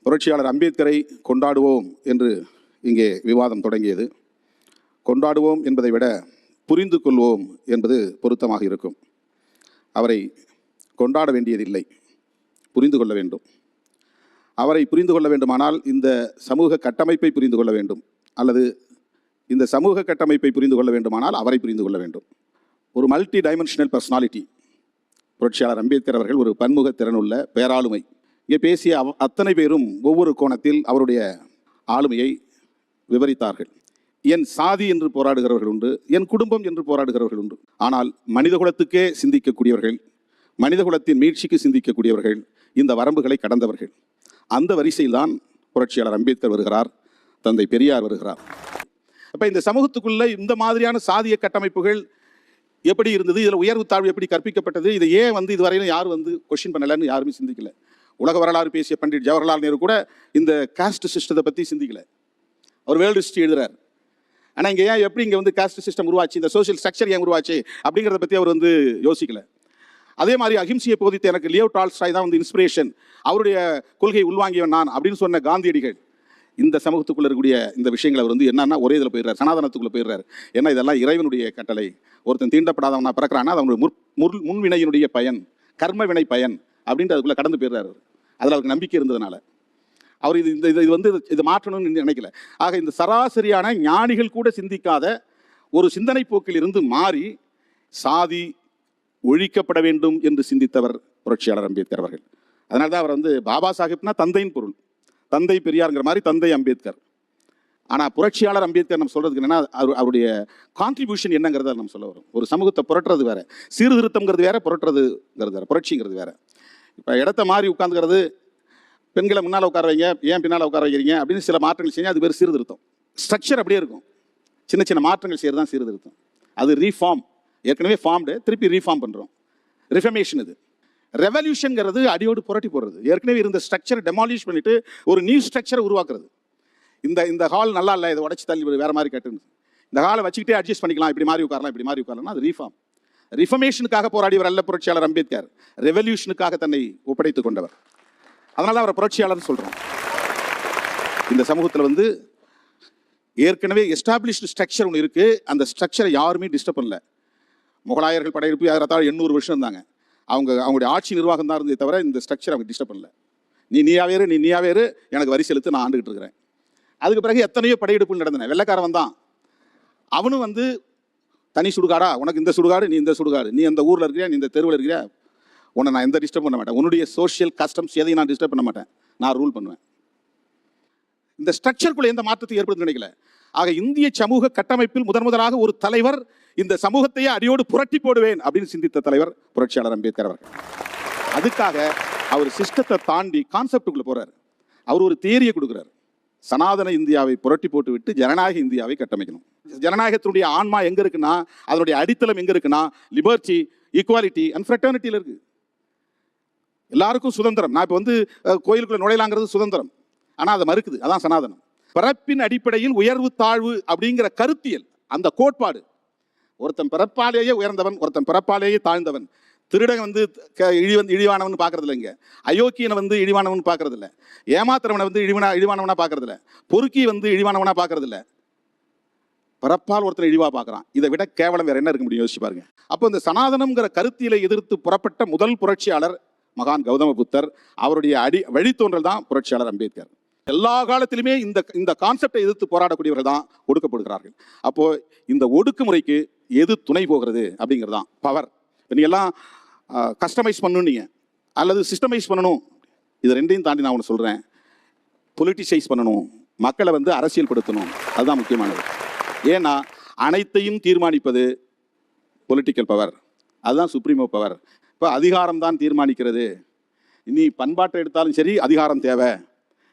புரட்சியாளர் அம்பேத்கரை கொண்டாடுவோம் என்று இங்கே விவாதம் தொடங்கியது. கொண்டாடுவோம் என்பதை விட புரிந்து கொள்வோம் என்பது பொருத்தமாக இருக்கும். அவரை கொண்டாட வேண்டியதில்லை, புரிந்து கொள்ள வேண்டும். அவரை புரிந்து கொள்ள வேண்டுமானால் இந்த சமூக கட்டமைப்பை புரிந்து கொள்ள வேண்டும், அல்லது இந்த சமூக கட்டமைப்பை புரிந்து கொள்ள வேண்டுமானால் அவரை புரிந்து கொள்ள வேண்டும். ஒரு மல்டி டைமென்ஷனல் பர்சனாலிட்டி புரட்சியாளர் அம்பேத்கர் அவர்கள். ஒரு பன்முக திறனுள்ள பேராளுமை. இங்கே பேசிய அத்தனை பேரும் ஒவ்வொரு கோணத்தில் அவருடைய ஆளுமையை விவரித்தார்கள். என் சாதி என்று போராடுகிறவர்கள் உண்டு, என் குடும்பம் என்று போராடுகிறவர்கள் உண்டு. ஆனால் மனிதகுலத்துக்கே சிந்திக்கக்கூடியவர்கள், மனிதகுலத்தின் மீட்சிக்கு சிந்திக்கக்கூடியவர்கள், இந்த வரம்புகளை கடந்தவர்கள். அந்த வரிசையில்தான் புரட்சியாளர் அம்பேத்கர் வருகிறார், தந்தை பெரியார் வருகிறார். அப்போ இந்த சமூகத்துக்குள்ள இந்த மாதிரியான சாதிய கட்டமைப்புகள் எப்படி இருந்தது, இதில் உயர்வு தாழ்வு எப்படி கற்பிக்கப்பட்டது, இதை ஏன் இதுவரையிலும் யாரும் கொஸ்டின் பண்ணலைன்னு யாருமே சிந்திக்கல. உலக வரலாறு பேசிய பண்டிட் ஜவஹர்லால் நேரு கூட இந்த காஸ்ட் சிஸ்டத்தை பற்றி சிந்திக்கல. அவர் வேர்ல்டு ஹிஸ்டரி எழுதுறார். ஆனால் இங்கே ஏன் எப்படி இங்கே காஸ்ட் சிஸ்டம் உருவாச்சு, இந்த சோசியல் ஸ்ட்ரக்சர் ஏன் உருவாச்சு அப்படிங்கிறத பற்றி அவர் யோசிக்கல. அதே மாதிரி அகிம்சையை போதித்து எனக்கு லியோ டால்ஸ்டாய் தான் இன்ஸ்பிரேஷன், அவருடைய கொள்கையை உள்வாங்கியவன் நான் அப்படின்னு சொன்ன காந்தியடிகள் இந்த சமூகத்துக்குள்ள இருக்கக்கூடிய இந்த விஷயங்களை அவர் என்னன்னா ஒரே இதில் போயிடுறார், சனாதனத்துக்குள்ள போயிடுறாரு. ஏன்னா இதெல்லாம் இறைவனுடைய கட்டளை. ஒருத்தன் தீண்டப்படாதவனா பிறக்கிறான்னா அது அவனுடைய முன்வினையினுடைய பயன், கர்ம வினை பயன் அப்படின்ட்டு அதுக்குள்ள கடந்து போயிடுறாரு. அதில் அவருக்கு நம்பிக்கை இருந்ததுனால அவர் இது மாற்றணும்னு நினைக்கல. ஆக இந்த சராசரியான ஞானிகள் கூட சிந்திக்காத ஒரு சிந்தனை போக்கில் இருந்து மாறி சாதி ஒழிக்கப்பட வேண்டும் என்று சிந்தித்தவர் புரட்சியாளர் அம்பேத்கர் அவர்கள். அதனால தான் அவர் பாபா சாஹிப்னா தந்தையின் பொருள், தந்தை பெரியார்ங்கிற மாதிரி தந்தை அம்பேத்கர். ஆனால் புரட்சியாளர் அம்பேத்கர் நம்ம சொல்றதுக்கு என்னன்னா அவருடைய கான்ட்ரிபியூஷன் என்னங்கிறத நம்ம சொல்ல வரும். ஒரு சமூகத்தை புரட்டுறது வேற, சீர்திருத்தம்ங்கிறது வேற, புரட்டுறதுங்கிறது வேற, புரட்சிங்கிறது வேற. இப்போ இடத்த மாறி உட்காந்துக்கிறது, பெண்களை முன்னால் உட்கார வைங்க, ஏன் பின்னால் உட்கார வைக்கிறீங்க அப்படின்னு சில மாற்றங்கள் செஞ்சால் அது பேர் சீர்திருத்தம். ஸ்ட்ரக்சர் அப்படியே இருக்கும், சின்ன சின்ன மாற்றங்கள் செய்கிறது தான் சீர்திருத்தம். அது ரீஃபார்ம், ஏற்கனவே ஃபார்ம்டு திருப்பி ரீஃபார்ம் பண்ணுறோம், ரிஃபர்மேஷன். இது ரெவல்யூஷன்ங்கிறது அடியோடு புரட்டி போடுறது, ஏற்கனவே இருந்த ஸ்ட்ரக்சரை டெமாலிஷ் பண்ணிட்டு ஒரு நியூ ஸ்ட்ரக்சரை உருவாக்குறது. இந்த ஹால் நல்லா இல்லை, இதை உடச்சி தள்ளி வேறு மாதிரி கட்டுன்னு இந்த ஹாலை வச்சுக்கிட்டே அட்ஜஸ்ட் பண்ணிக்கலாம், இப்படி மாதிரி உட்காரலாம், இப்படி மாதிரி உட்காரலாம். அது ரீஃபார்ம். ரிஃபர்மேஷனுக்காக போராடியவர் அல்ல புரட்சியாளர் அம்பேத்கர், ரெவல்யூஷனுக்காக தன்னை ஒப்படைத்துக் கொண்டவர். அதனால அவரை புரட்சியாளர் சொல்றோம். இந்த சமூகத்தில் ஏற்கனவே எஸ்டாப்ளிஷ்டு ஸ்ட்ரக்சர் ஒன்று இருக்கு, அந்த ஸ்ட்ரக்சரை யாருமே டிஸ்டர்ப் பண்ணல. முகலாயர்கள் படையெடுப்பு 800 வருஷம் இருந்தாங்க. அவங்களுடைய ஆட்சி நிர்வாகம் தான் இருந்தே தவிர இந்த ஸ்ட்ரக்சர் அவங்க டிஸ்டர்ப் பண்ணல. நீயாவேரு எனக்கு வரி செலுத்து, நான் ஆண்டுகிட்டு இருக்கிறேன். அதுக்கு பிறகு எத்தனையோ படையெடுப்புகள் நடந்தன. வெள்ளைக்காரன் வந்தான், அவனும் தனி சுடுகாடா, உனக்கு இந்த சுடுகாடு, நீ இந்த சுடுகாடு, நீ அந்த ஊரில் இருக்கிறியா, நீ இந்த தெருவில் இருக்கிறியா, உன்னை நான் எந்த டிஸ்டர்ப் பண்ண மாட்டேன், உன்னுடைய சோஷியல் கஸ்டம்ஸ் எதையும் நான் டிஸ்டர்ப் பண்ண மாட்டேன், நான் ரூல் பண்ணுவேன். இந்த ஸ்ட்ரக்சருக்குள்ள எந்த மாற்றத்தை ஏற்படுத்த நினைக்கல. ஆக இந்திய சமூக கட்டமைப்பில் முதலாக ஒரு தலைவர் இந்த சமூகத்தையே அடியோடு புரட்டி போடுவேன் அப்படின்னு சிந்தித்த தலைவர் புரட்சியாளர் அம்பேத்கர் அவர்கள். அதுக்காக அவர் சிஸ்டத்தை தாண்டி கான்செப்டுக்குள்ள போறார். அவர் ஒரு தியரியை கொடுக்குறார். சனாதன இந்தியாவை புரட்டி போட்டு விட்டு ஜனநாயக இந்தியாவை கட்டமைக்கணும். ஜனநாயகத்தினுடைய ஆன்மா எங்க இருக்குன்னா, அதனுடைய அடித்தளம் எங்க இருக்குன்னா, லிபர்ட்டி, ஈக்குவாலிட்டி அண்ட் ஃப்ரெட்டர்னிட்டியில் இருக்கு. எல்லாருக்கும் சுதந்திரம். நான் இப்போ கோயிலுக்குள்ள நுழையலாங்கிறது சுதந்திரம், ஆனால் அதை மறுக்குது. அதான் சனாதனம். பிறப்பின் அடிப்படையில் உயர்வு தாழ்வு அப்படிங்கிற கருத்தியல், அந்த கோட்பாடு. ஒருத்தன் பிறப்பாலேயே உயர்ந்தவன், ஒருத்தன் பிறப்பாலேயே தாழ்ந்தவன். திருடன் இழிவானவன் பார்க்கறது இல்லைங்க, அயோக்கியனை இழிவானவன் பார்க்கறது இல்லை, ஏமாத்துறவனை இழிவானவனா பார்க்கறது இல்லை, பொறுக்கி இழிவானவனா பார்க்கறது இல்லை. பிறப்பால் ஒருத்தனை இழிவா பார்க்குறான். இதை விட கேவலம் வேற என்ன இருக்க முடியும், யோசிச்சு பாருங்க. அப்போ இந்த சனாதனம்ங்கிற கருத்தியலை எதிர்த்து புறப்பட்ட முதல் புரட்சியாளர் மகான் கௌதம புத்தர். அவருடைய வழித்தோன்றல் தான் புரட்சியாளர் அம்பேத்கர். எல்லா காலத்திலுமே இந்த கான்செப்டை எதிர்த்து போராடக்கூடியவர்கள் தான் ஒடுக்கப்படுகிறார்கள். அப்போ இந்த ஒடுக்குமுறைக்கு எது துணை போகிறது அப்படிங்கிறது தான் பவர். நீ எல்லாம் கஸ்டமைஸ் பண்ணணும், நீங்க அல்லது சிஸ்டமைஸ் பண்ணணும். இது ரெண்டையும் தாண்டி நான் ஒன்று சொல்றேன், பொலிட்டிசைஸ் பண்ணணும், மக்களை அரசியல் படுத்தணும். அதுதான் முக்கியமானது. ஏன்னா அனைத்தையும் தீர்மானிப்பது பொலிட்டிக்கல் பவர், அதுதான் சுப்ரீமோ பவர். இப்போ அதிகாரம் தான் தீர்மானிக்கிறது. நீ பண்பாட்டை எடுத்தாலும் சரி அதிகாரம் தேவை,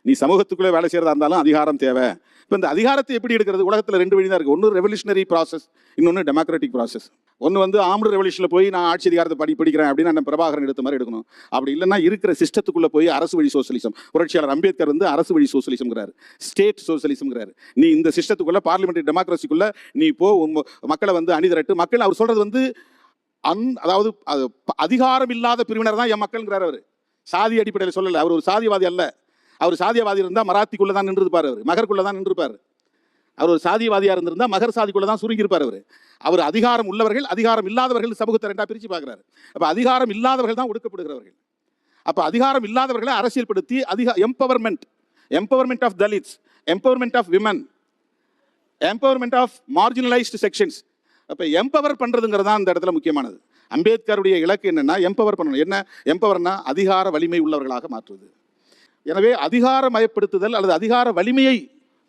நீ சமூகத்துக்குள்ளே வேலை செய்யறதா இருந்தாலும் அதிகாரம் தேவை. இப்போ இந்த அதிகாரத்தை எப்படி எடுக்கிறது? உலகத்தில் 2 வழி தான் இருக்குது. ஒன்று ரெவல்யூஷனரி ப்ராசஸ், இன்னொன்று டெமோக்ராட்டிக் ப்ராசஸ். ஒன்று ஆம்டு ரெவல்யூஷனில் போய் நான் ஆட்சி அதிகாரத்தை படிக்கிறேன் அப்படின்னு நான் பிரபாகரன் எடுத்த மாதிரி எடுக்கணும். அப்படி இல்லைன்னா இருக்கிற சிஸ்டத்துக்குள்ளே போய் அரசு வழி சோசியலிசம். புரட்சியாளர் அம்பேத்கர் அரசு வழி சோசியலிசம்ங்கிறார், ஸ்டேட் சோசியலிசம்ங்கிறார். நீ இந்த சிஸ்டத்துக்குள்ள பார்லிமெண்டரி டெமோக்ரஸிக்குள்ள நீ போ, மக்களை அணிதிரட்டு. மக்கள் அவர் சொல்றது அதாவது அதிகாரம் இல்லாத பிரிவினர் தான் என் மக்கள்ங்கிறார். அவர் சாதி அடிப்படையில் சொல்லலை, அவர் ஒரு சாதிவாதி அல்ல. அவர் சாதியவாதி இருந்தால் மராத்திக்குள்ளே தான் நின்றுப்பார், அவர் மகருக்குள்ளே தான் நின்றுப்பார். அவர் ஒரு சாதியவாதியாக இருந்திருந்தால் மகர் சாதிக்குள்ளே தான் சுருங்கியிருப்பார். அவர் அதிகாரம் உள்ளவர்கள், அதிகாரம் இல்லாதவர்கள் சமூகத்தை ரெண்டாக பிரித்து பார்க்குறாரு. அப்போ அதிகாரம் இல்லாதவர்கள் தான் ஒடுக்கப்படுகிறவர்கள். அப்போ அதிகாரம் இல்லாதவர்களை அரசியல்படுத்தி empowerment of Dalits, empowerment of women, empowerment of marginalised sections. அப்போ எம்பவர் பண்ணுறதுங்கிறது தான் இந்த இடத்துல முக்கியமானது. அம்பேத்கருடைய இலக்கு என்னென்னா எம்பவர் பண்ணணும். என்ன எம்பவர்னா அதிகார வலிமை உள்ளவர்களாக மாற்றுவது. எனவே அதிகாரமயப்படுத்துதல் அல்லது அதிகார வலிமையை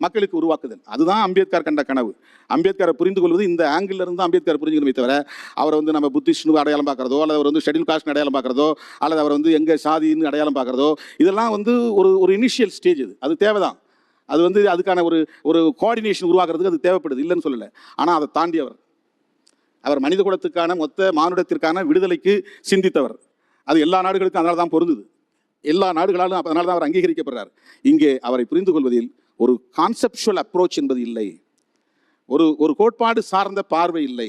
மக்களுக்கு உருவாக்குதல், அதுதான் அம்பேத்கர் கண்ட கனவு. அம்பேத்கரை புரிந்து கொள்வது இந்த ஆங்கிள் இருந்து அம்பேத்கர் புரிஞ்சுக்கணுமே தவிர அவரை நம்ம புத்திஸ்ட்னு அடையாளம் பார்க்குறதோ, அல்லது அவர் ஷெட்யூல் காஸ்ட்னு அடையாளம் பார்க்குறதோ, அல்லது அவர் எங்கள் சாதின்னு அடையாளம் பார்க்குறதோ, இதெல்லாம் ஒரு இனிஷியல் ஸ்டேஜ். அது தேவைதான். அது அதுக்கான ஒரு கோஆர்டினேஷன் உருவாக்குறதுக்கு அது தேவைப்படுது, இல்லைன்னு சொல்லலை. ஆனால் அதை தாண்டி அவர் மனித குலத்துக்கான மொத்த மானுடத்திற்கான விடுதலைக்கு சிந்தித்தவர். அது எல்லா நாடுகளுக்கும் அதனால தான் பொருந்தது. எல்லா நாடுகளாலும் அதனால தான் அவர் அங்கீகரிக்கப்படுறார். இங்கே அவரை புரிந்து கொள்வதில் ஒரு கான்செப்சுவல் அப்ரோச் என்பது இல்லை, ஒரு கோட்பாடு சார்ந்த பார்வை இல்லை.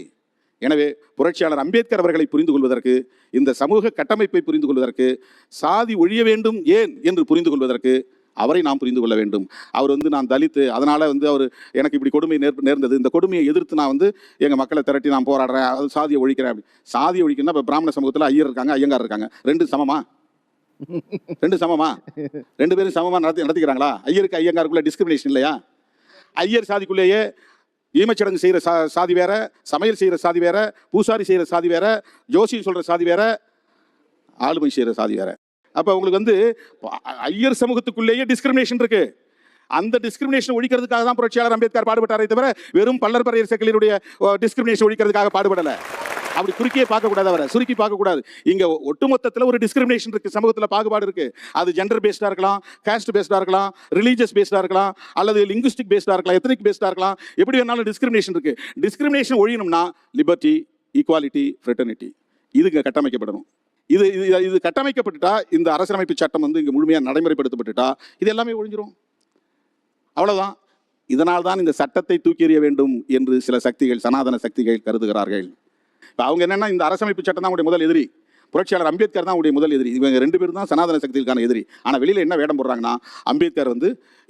எனவே புரட்சியாளர் அம்பேத்கர் அவர்களை புரிந்து கொள்வதற்கு, இந்த சமூக கட்டமைப்பை புரிந்து கொள்வதற்கு, சாதி ஒழிய வேண்டும் ஏன் என்று புரிந்து கொள்வதற்கு அவரை நாம் புரிந்து கொள்ள வேண்டும். அவர் நான் தலித்து, அதனால் அவர் எனக்கு இப்படி கொடுமை நேர்ந்தது, இந்த கொடுமையை எதிர்த்து நான் எங்கள் மக்களை திரட்டி நான் போராடுறேன், அது சாதியை ஒழிக்கிறேன். அப்படி சாதியை ஒழிக்கணும்னா இப்போ பிராமண சமூகத்தில் ஐயர் இருக்காங்க, ஐயங்கார் இருக்காங்க, ரெண்டு சமமா? ரெண்டு பேரும் சமமா நடத்திக்கிறாங்களா? ஐயருக்கு ஐயங்காருக்குள்ள டிஸ்கிரிமினேஷன் இல்லையா? ஐயர் சாதிக்குள்ளேயே ஈமச்சடங்கு செய்கிற சாதி வேற, சமையல் செய்கிற சாதி வேற, பூசாரி செய்கிற சாதி வேற, ஜோசியம் சொல்கிற சாதி வேற, ஆளுமை செய்கிற சாதி வேற. அப்போ உங்களுக்கு ஐயர் சமூகத்துக்குள்ளேயே டிஸ்கிரிமினேஷன் இருக்கு. அந்த டிஸ்கிரிமினேஷன் ஒழிக்கிறதுக்காக தான் புரட்சியாளர் அம்பேத்கர் பாடுபட்டாரே தவிர வெறும் பல்லர் பறையர் செக்கிலினுடைய டிஸ்கிரிமினேஷன் ஒழிக்கிறதுக்காக பாடுபடலை. அப்படி குறுக்கியே பார்க்கக்கூடாது, அவரை சுருக்கி பார்க்கக்கூடாது. இங்கே ஒட்டுமொத்தத்தில் ஒரு டிஸ்கிரிமினேஷன் இருக்குது, சமூகத்தில் பாகுபாடு இருக்குது. அது ஜெண்டர் பேஸ்டாக இருக்கலாம், காஸ்ட் பேஸ்டாக இருக்கலாம், ரிலீஜியஸ் பேஸ்டாக இருக்கலாம், அல்லது லிங்குஸ்டிக் பேஸ்டாக இருக்கலாம், எத்தனிக் பேஸ்டாக இருக்கலாம். எப்படி வேணாலும் டிஸ்கிரிமினேஷன் இருக்குது. டிஸ்கிரிமினேஷன் ஒழியணும்னா லிபர்ட்டி, ஈக்குவாலிட்டி, ஃப்ரெட்டர்னிட்டி இதுங்க கட்டமைக்கப்படணும். இது கட்டமைக்கப்பட்டுட்டா, இந்த அரசியலமைப்பு சட்டம் இங்கே முழுமையாக நடைமுறைப்படுத்தப்பட்டுட்டா இது எல்லாமே ஒழிஞ்சிரும். அவ்வளோதான். இதனால் தான் இந்த சட்டத்தை தூக்கி எறிய வேண்டும் என்று சில சக்திகள், சனாதன சக்திகள் கருதுகிறார்கள். இப்போ அவங்க என்னென்னா, இந்த அரசமைப்பு சட்டம் தான் உடைய முதல் எதிரி, புரட்சியாளர் அம்பேத்கர் தான் உடைய முதல் எதிரி. இவங்க ரெண்டு பேரும் தான் சனாதன சக்திகளுக்கான எதிரி. ஆனால் வெளியில் என்ன வேடம் போடுறாங்கன்னா, அம்பேத்கர்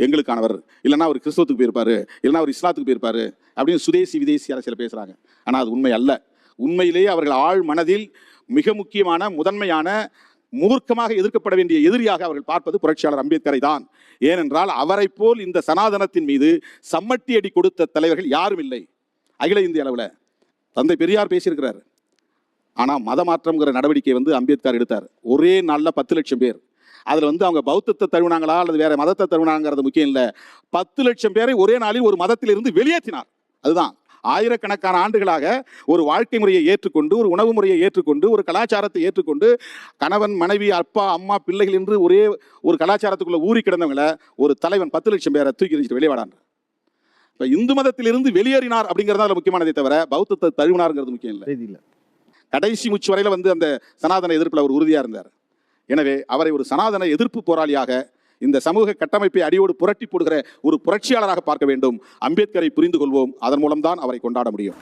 எங்களுக்கானவர், இல்லைன்னா அவர் கிறிஸ்தவத்துக்கு போயிருப்பார், இல்லைன்னா அவர் இஸ்லாத்துக்கு போயிருப்பார் அப்படின்னு சுதேசி விதேசி அரசியல் பேசுகிறாங்க. ஆனால் அது உண்மை அல்ல. உண்மையிலேயே அவர்கள் ஆழ் மனதில் மிக முக்கியமான, முதன்மையான, மூர்க்கமாக எதிர்க்கப்பட வேண்டிய எதிரியாக அவர்கள் பார்ப்பது புரட்சியாளர் அம்பேத்கரை தான். ஏனென்றால் அவரை போல் இந்த சனாதனத்தின் மீது சம்மட்டி அடி கொடுத்த தலைவர்கள் யாரும் இல்லை அகில இந்திய அளவில். தந்தை பெரியார் பேசியிருக்கிறார். ஆனால் மத மாற்றம்ங்கிற நடவடிக்கை அம்பேத்கர் எடுத்தார். ஒரே நாளில் 10 லட்சம் பேர். அதில் அவங்க பௌத்தத்தை தழுவினாங்களா அல்லது வேற மதத்தை தழுவினாங்கிறது முக்கியம் இல்லை. 10 லட்சம் பேரை ஒரே நாளில் ஒரு மதத்திலிருந்து வெளியேற்றினார். அதுதான் ஆயிரக்கணக்கான ஆண்டுகளாக ஒரு வாழ்க்கை முறையை ஏற்றுக்கொண்டு, ஒரு உணவு முறையை ஏற்றுக்கொண்டு, ஒரு கலாச்சாரத்தை ஏற்றுக்கொண்டு, கணவன், மனைவி, அப்பா, அம்மா, பிள்ளைகள் என்று ஒரே ஒரு கலாச்சாரத்துக்குள்ள ஊறி கிடந்தவங்களை ஒரு தலைவன் 10 லட்சம் பேரை தூக்கி எறிஞ்சிட்டு வெளியேறான். இப்போ இந்து மதத்திலிருந்து வெளியேறினார் அப்படிங்கிறதால முக்கியமானதை தவிர பௌத்தத்தை தழுவினார்ங்கிறது முக்கியம் இல்லை. கடைசி முச்சு வரையில் அந்த சனாதன எதிர்ப்பில் அவர் உறுதியாக இருந்தார். எனவே அவரை ஒரு சனாதன எதிர்ப்பு போராளியாக, இந்த சமூக கட்டமைப்பை அடியோடு புரட்டி போடுகிற ஒரு புரட்சியாளராக பார்க்க வேண்டும். அம்பேத்கரை புரிந்து கொள்வோம். அதன் மூலம்தான் அவரை கொண்டாட முடியும்.